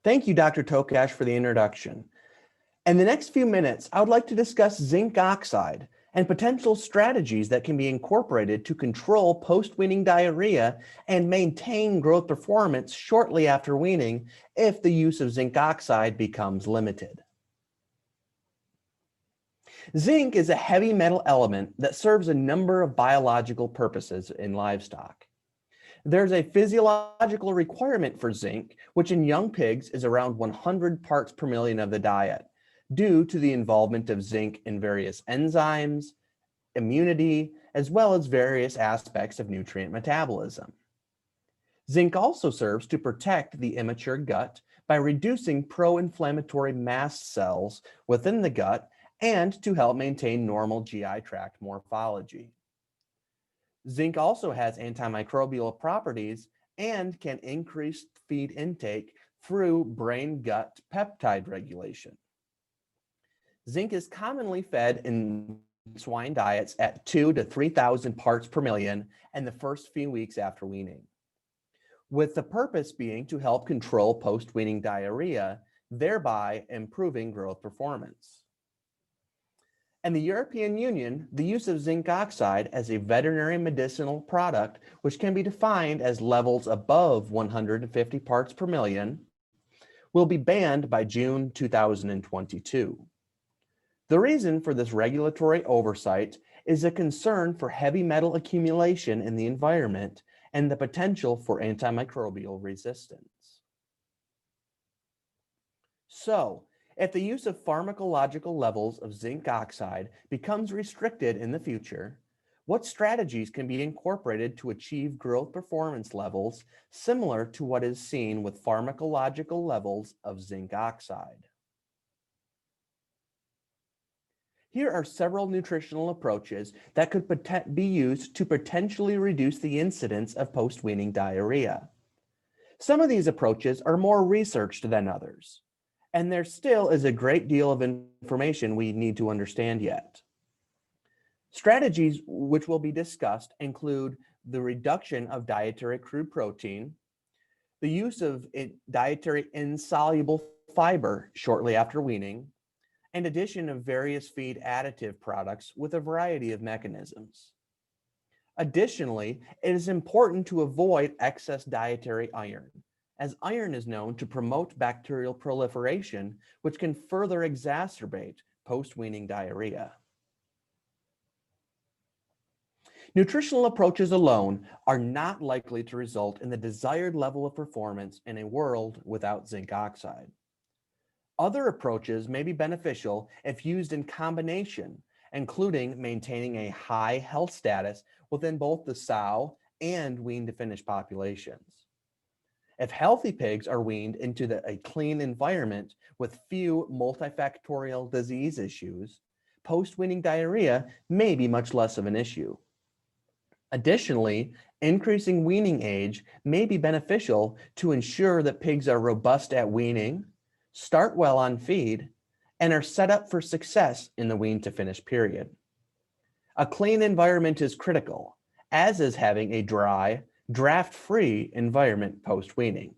Thank you, Dr. Tokash, for the introduction. In the next few minutes, I would like to discuss zinc oxide and potential strategies that can be incorporated to control post-weaning diarrhea and maintain growth performance shortly after weaning if the use of zinc oxide becomes limited. Zinc is a heavy metal element that serves a number of biological purposes in livestock. There's a physiological requirement for zinc, which in young pigs is around 100 parts per million of the diet, due to the involvement of zinc in various enzymes, immunity, as well as various aspects of nutrient metabolism. Zinc also serves to protect the immature gut by reducing pro-inflammatory mast cells within the gut and to help maintain normal GI tract morphology. Zinc also has antimicrobial properties and can increase feed intake through brain-gut peptide regulation. Zinc is commonly fed in swine diets at 2,000 to 3,000 parts per million in the first few weeks after weaning, with the purpose being to help control post-weaning diarrhea, thereby improving growth performance. In the European Union, the use of zinc oxide as a veterinary medicinal product, which can be defined as levels above 150 parts per million, will be banned by June 2022. The reason for this regulatory oversight is a concern for heavy metal accumulation in the environment and the potential for antimicrobial resistance. So, if the use of pharmacological levels of zinc oxide becomes restricted in the future, what strategies can be incorporated to achieve growth performance levels similar to what is seen with pharmacological levels of zinc oxide? Here are several nutritional approaches that could be used to potentially reduce the incidence of post-weaning diarrhea. Some of these approaches are more researched than others, and there still is a great deal of information we need to understand yet. Strategies which will be discussed include the reduction of dietary crude protein, the use of dietary insoluble fiber shortly after weaning, and addition of various feed additive products with a variety of mechanisms. Additionally, it is important to avoid excess dietary iron, as iron is known to promote bacterial proliferation, which can further exacerbate post-weaning diarrhea. Nutritional approaches alone are not likely to result in the desired level of performance in a world without zinc oxide. Other approaches may be beneficial if used in combination, including maintaining a high health status within both the sow and wean to finish populations. If healthy pigs are weaned into a clean environment with few multifactorial disease issues, post-weaning diarrhea may be much less of an issue. Additionally, increasing weaning age may be beneficial to ensure that pigs are robust at weaning, start well on feed, and are set up for success in the wean to finish period. A clean environment is critical, as is having a dry, draft-free environment post-weaning.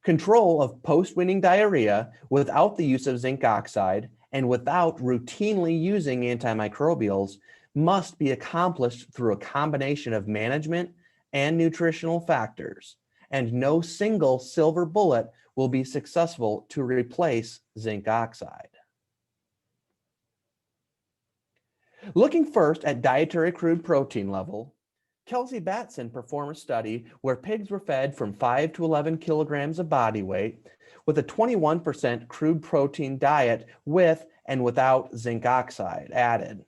Control of post-weaning diarrhea without the use of zinc oxide and without routinely using antimicrobials must be accomplished through a combination of management and nutritional factors, and no single silver bullet will be successful to replace zinc oxide. Looking first at dietary crude protein level, Kelsey Batson performed a study where pigs were fed from 5 to 11 kilograms of body weight with a 21% crude protein diet with and without zinc oxide added.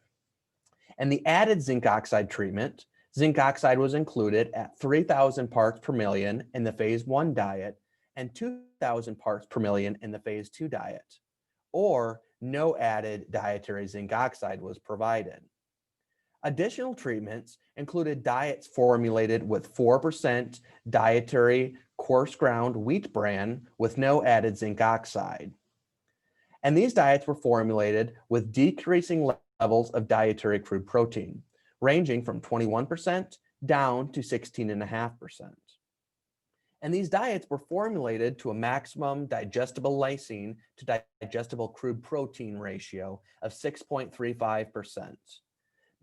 In the added zinc oxide treatment, zinc oxide was included at 3,000 parts per million in the phase 1 diet and 2,000 parts per million in the phase 2 diet, or no added dietary zinc oxide was provided. Additional treatments included diets formulated with 4% dietary coarse ground wheat bran with no added zinc oxide. And these diets were formulated with decreasing levels of dietary crude protein, ranging from 21% down to 16.5%. And these diets were formulated to a maximum digestible lysine to digestible crude protein ratio of 6.35%,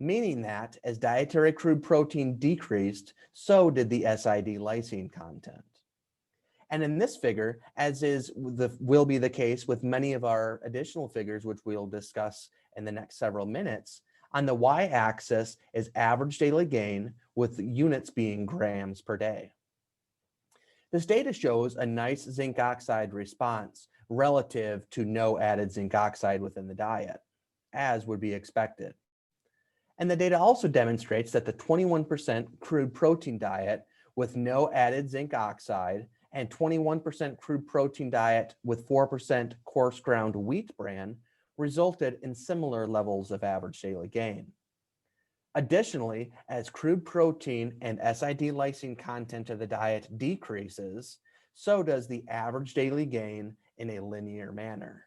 meaning that as dietary crude protein decreased, so did the SID lysine content. And in this figure, as will be the case with many of our additional figures, which we'll discuss in the next several minutes, on the y-axis is average daily gain, with units being grams per day. This data shows a nice zinc oxide response relative to no added zinc oxide within the diet, as would be expected. And the data also demonstrates that the 21% crude protein diet with no added zinc oxide and 21% crude protein diet with 4% coarse ground wheat bran resulted in similar levels of average daily gain. Additionally, as crude protein and SID lysine content of the diet decreases, so does the average daily gain in a linear manner.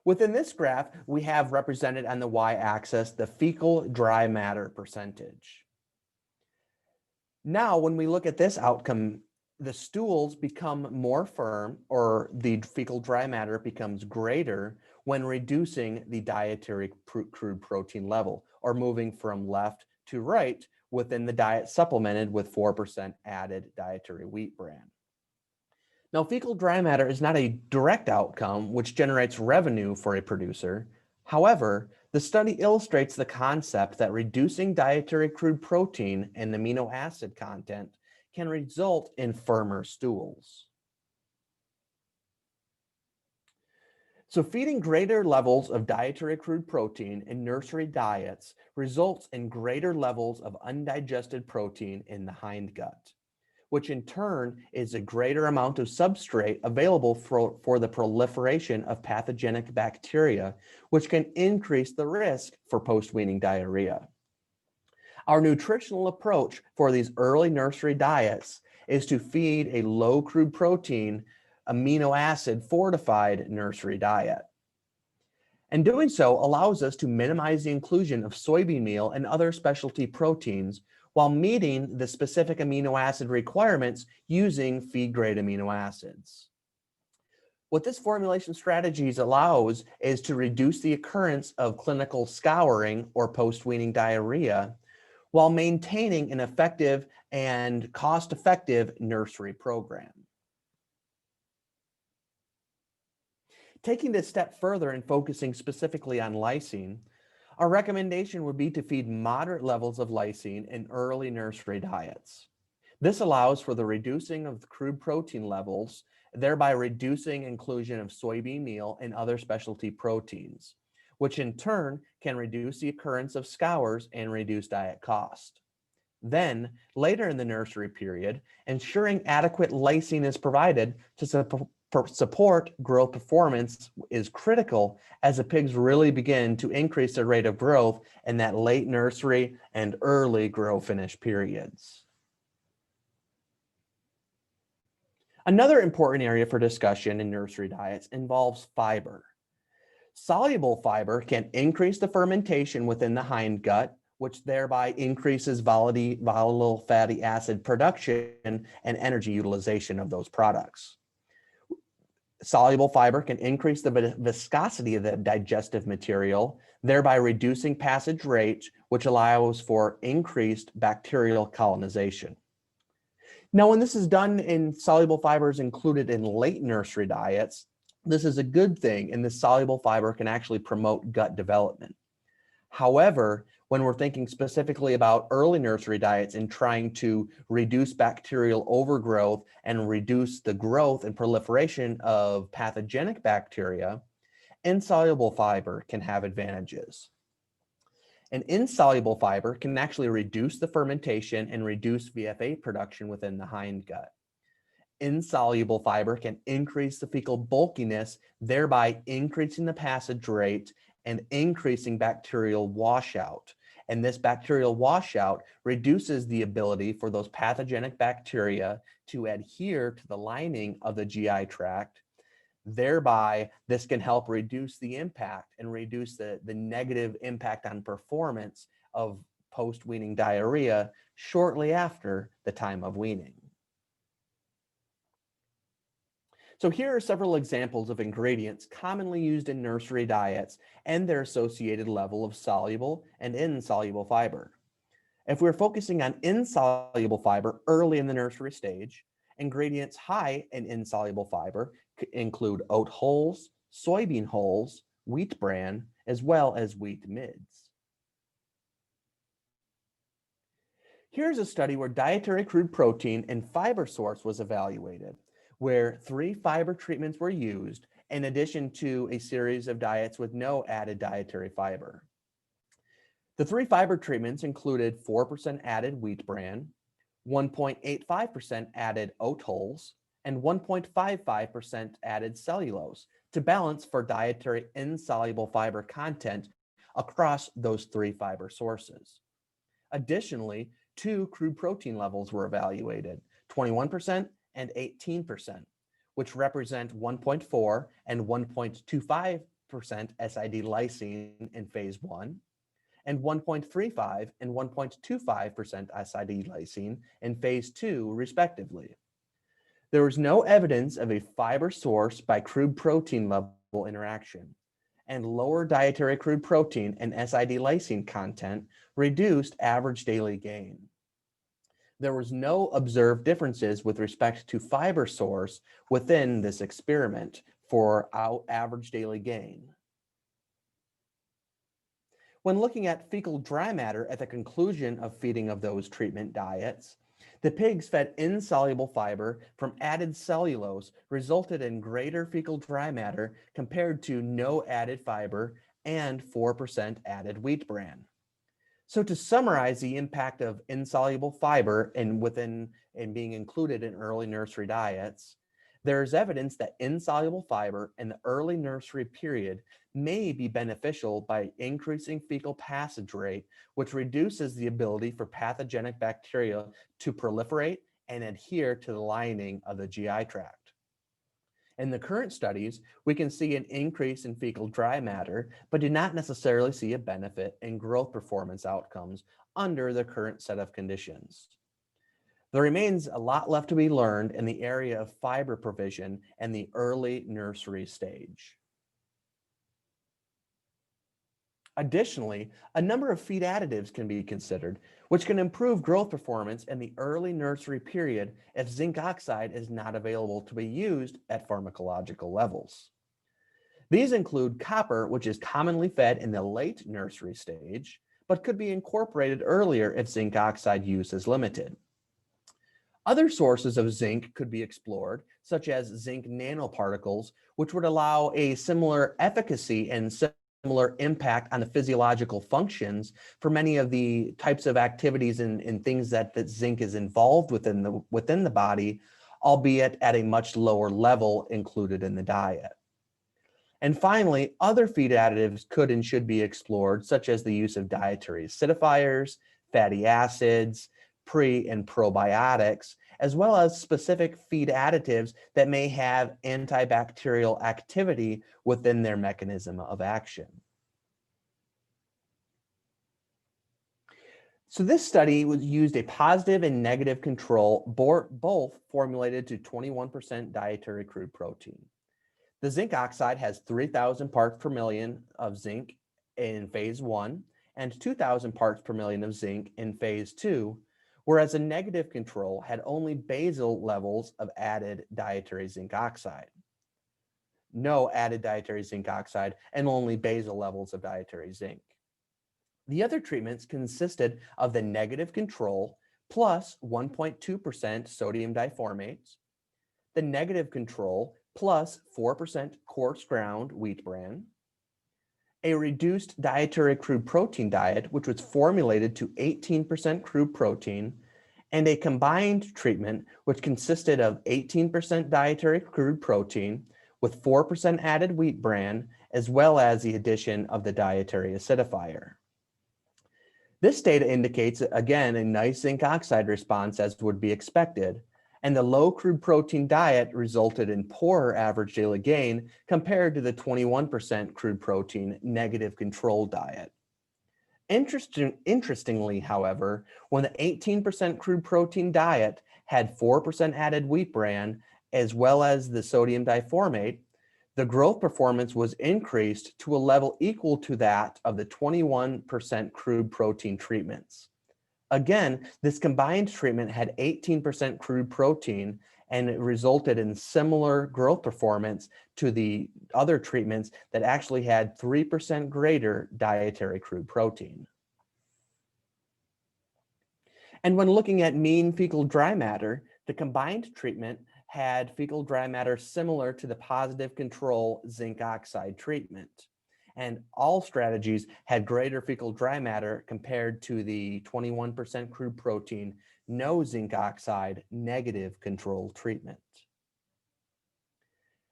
Within this graph, we have represented on the y-axis the fecal dry matter percentage. Now, when we look at this outcome, the stools become more firm, or the fecal dry matter becomes greater when reducing the dietary crude protein level, or moving from left to right within the diet supplemented with 4% added dietary wheat bran. Now, fecal dry matter is not a direct outcome which generates revenue for a producer. However, the study illustrates the concept that reducing dietary crude protein and amino acid content can result in firmer stools. So feeding greater levels of dietary crude protein in nursery diets results in greater levels of undigested protein in the hindgut, which in turn is a greater amount of substrate available for the proliferation of pathogenic bacteria, which can increase the risk for post-weaning diarrhea. Our nutritional approach for these early nursery diets is to feed a low crude protein, amino acid fortified nursery diet. And doing so allows us to minimize the inclusion of soybean meal and other specialty proteins while meeting the specific amino acid requirements using feed-grade amino acids. What this formulation strategies allows is to reduce the occurrence of clinical scouring or post-weaning diarrhea while maintaining an effective and cost-effective nursery program. Taking this step further and focusing specifically on lysine, our recommendation would be to feed moderate levels of lysine in early nursery diets. This allows for the reducing of the crude protein levels, thereby reducing inclusion of soybean meal and other specialty proteins, which in turn can reduce the occurrence of scours and reduce diet cost. Then, later in the nursery period, ensuring adequate lysine is provided to support growth performance is critical as the pigs really begin to increase their rate of growth in that late nursery and early grow finish periods. Another important area for discussion in nursery diets involves fiber. Soluble fiber can increase the fermentation within the hindgut, which thereby increases volatile fatty acid production and energy utilization of those products. Soluble fiber can increase the viscosity of the digestive material, thereby reducing passage rate, which allows for increased bacterial colonization. Now, when this is done in soluble fibers included in late nursery diets, this is a good thing, and this soluble fiber can actually promote gut development. However, when we're thinking specifically about early nursery diets and trying to reduce bacterial overgrowth and reduce the growth and proliferation of pathogenic bacteria, insoluble fiber can have advantages. An insoluble fiber can actually reduce the fermentation and reduce VFA production within the hindgut. Insoluble fiber can increase the fecal bulkiness, thereby increasing the passage rate and increasing bacterial washout. And this bacterial washout reduces the ability for those pathogenic bacteria to adhere to the lining of the GI tract. Thereby, this can help reduce the impact and reduce the negative impact on performance of post-weaning diarrhea shortly after the time of weaning. So here are several examples of ingredients commonly used in nursery diets and their associated level of soluble and insoluble fiber. If we're focusing on insoluble fiber early in the nursery stage, ingredients high in insoluble fiber include oat hulls, soybean hulls, wheat bran, as well as wheat midds. Here's a study where dietary crude protein and fiber source was evaluated, where 3 fiber treatments were used in addition to a series of diets with no added dietary fiber. The 3 fiber treatments included 4% added wheat bran, 1.85% added oat hulls, and 1.55% added cellulose to balance for dietary insoluble fiber content across those 3 fiber sources. Additionally, 2 crude protein levels were evaluated, 21% and 18%, which represent 1.4 and 1.25% SID lysine in phase 1, and 1.35 and 1.25% SID lysine in phase 2, respectively. There was no evidence of a fiber source by crude protein level interaction, and lower dietary crude protein and SID lysine content reduced average daily gain. There was no observed differences with respect to fiber source within this experiment for our average daily gain. When looking at fecal dry matter at the conclusion of feeding of those treatment diets, the pigs fed insoluble fiber from added cellulose resulted in greater fecal dry matter compared to no added fiber and 4% added wheat bran. So to summarize the impact of insoluble fiber and being included in early nursery diets, there is evidence that insoluble fiber in the early nursery period may be beneficial by increasing fecal passage rate, which reduces the ability for pathogenic bacteria to proliferate and adhere to the lining of the GI tract. In the current studies, we can see an increase in fecal dry matter, but do not necessarily see a benefit in growth performance outcomes under the current set of conditions. There remains a lot left to be learned in the area of fiber provision and the early nursery stage. Additionally, a number of feed additives can be considered, which can improve growth performance in the early nursery period if zinc oxide is not available to be used at pharmacological levels. These include copper, which is commonly fed in the late nursery stage, but could be incorporated earlier if zinc oxide use is limited. Other sources of zinc could be explored, such as zinc nanoparticles, which would allow a similar efficacy and similar impact on the physiological functions for many of the types of activities and things that zinc is involved within the body, albeit at a much lower level included in the diet. And finally, other feed additives could and should be explored, such as the use of dietary acidifiers, fatty acids, pre and probiotics, as well as specific feed additives that may have antibacterial activity within their mechanism of action. So this study used a positive and negative control, both formulated to 21% dietary crude protein. The zinc oxide has 3,000 parts per million of zinc in phase 1 and 2,000 parts per million of zinc in phase 2, whereas a negative control had only basal levels of added dietary zinc oxide. No added dietary zinc oxide and only basal levels of dietary zinc. The other treatments consisted of the negative control plus 1.2% sodium diformates, the negative control plus 4% coarse ground wheat bran, a reduced dietary crude protein diet, which was formulated to 18% crude protein, and a combined treatment, which consisted of 18% dietary crude protein with 4% added wheat bran, as well as the addition of the dietary acidifier. This data indicates, again, a nice zinc oxide response as would be expected, and the low crude protein diet resulted in poorer average daily gain compared to the 21% crude protein negative control diet. Interestingly, however, when the 18% crude protein diet had 4% added wheat bran, as well as the sodium diformate, the growth performance was increased to a level equal to that of the 21% crude protein treatments. Again, this combined treatment had 18% crude protein, and it resulted in similar growth performance to the other treatments that actually had 3% greater dietary crude protein. And when looking at mean fecal dry matter, the combined treatment had fecal dry matter similar to the positive control zinc oxide treatment. And all strategies had greater fecal dry matter compared to the 21% crude protein, no zinc oxide, negative control treatment.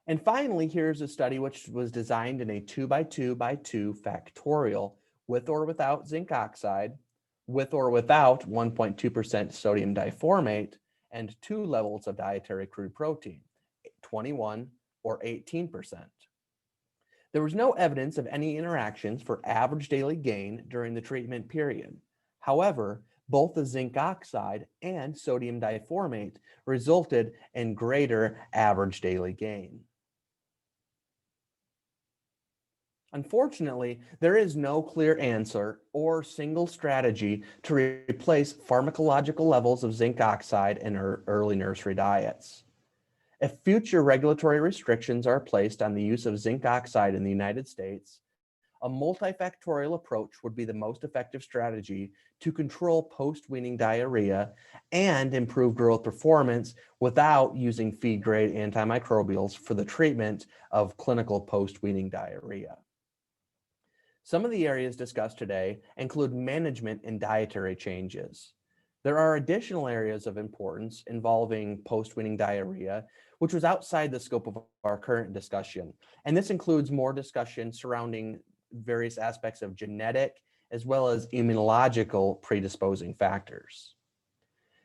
And finally, here's a study which was designed in a 2x2x2 factorial with or without zinc oxide, with or without 1.2% sodium diformate, and 2 levels of dietary crude protein, 21 or 18%. There was no evidence of any interactions for average daily gain during the treatment period. However, both the zinc oxide and sodium diformate resulted in greater average daily gain. Unfortunately, there is no clear answer or single strategy to replace pharmacological levels of zinc oxide in early nursery diets. If future regulatory restrictions are placed on the use of zinc oxide in the United States, a multifactorial approach would be the most effective strategy to control post-weaning diarrhea and improve growth performance without using feed-grade antimicrobials for the treatment of clinical post-weaning diarrhea. Some of the areas discussed today include management and dietary changes. There are additional areas of importance involving post-weaning diarrhea, which was outside the scope of our current discussion. And this includes more discussion surrounding various aspects of genetic as well as immunological predisposing factors.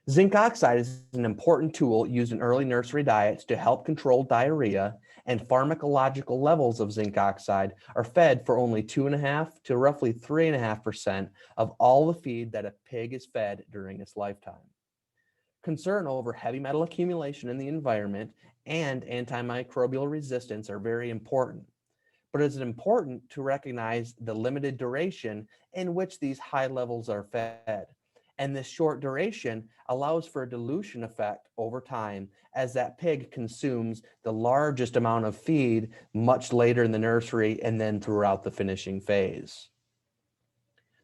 Zinc oxide is an important tool used in early nursery diets to help control diarrhea, and pharmacological levels of zinc oxide are fed for only 2.5% to roughly 3.5% of all the feed that a pig is fed during its lifetime. Concern over heavy metal accumulation in the environment and antimicrobial resistance are very important, but it's important to recognize the limited duration in which these high levels are fed. And this short duration allows for a dilution effect over time as that pig consumes the largest amount of feed much later in the nursery and then throughout the finishing phase.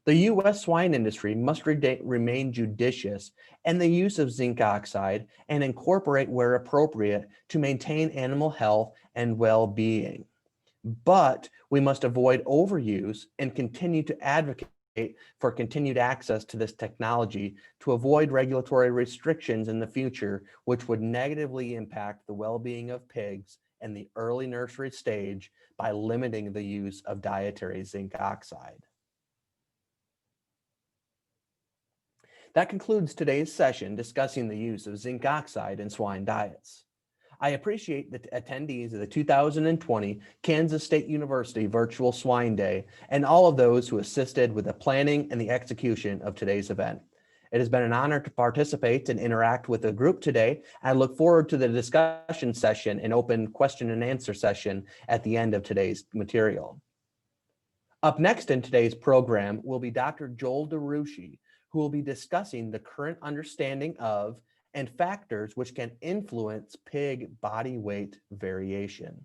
The U.S. swine industry must remain judicious in the use of zinc oxide and incorporate where appropriate to maintain animal health and well-being. But we must avoid overuse and continue to advocate for continued access to this technology to avoid regulatory restrictions in the future, which would negatively impact the well-being of pigs in the early nursery stage by limiting the use of dietary zinc oxide. That concludes today's session discussing the use of zinc oxide in swine diets. I appreciate the attendees of the 2020 Kansas State University Virtual Swine Day and all of those who assisted with the planning and the execution of today's event. It has been an honor to participate and interact with the group today. I look forward to the discussion session and open question and answer session at the end of today's material. Up next in today's program will be Dr. Joel DeRucci, who will be discussing the current understanding of and factors which can influence pig body weight variation.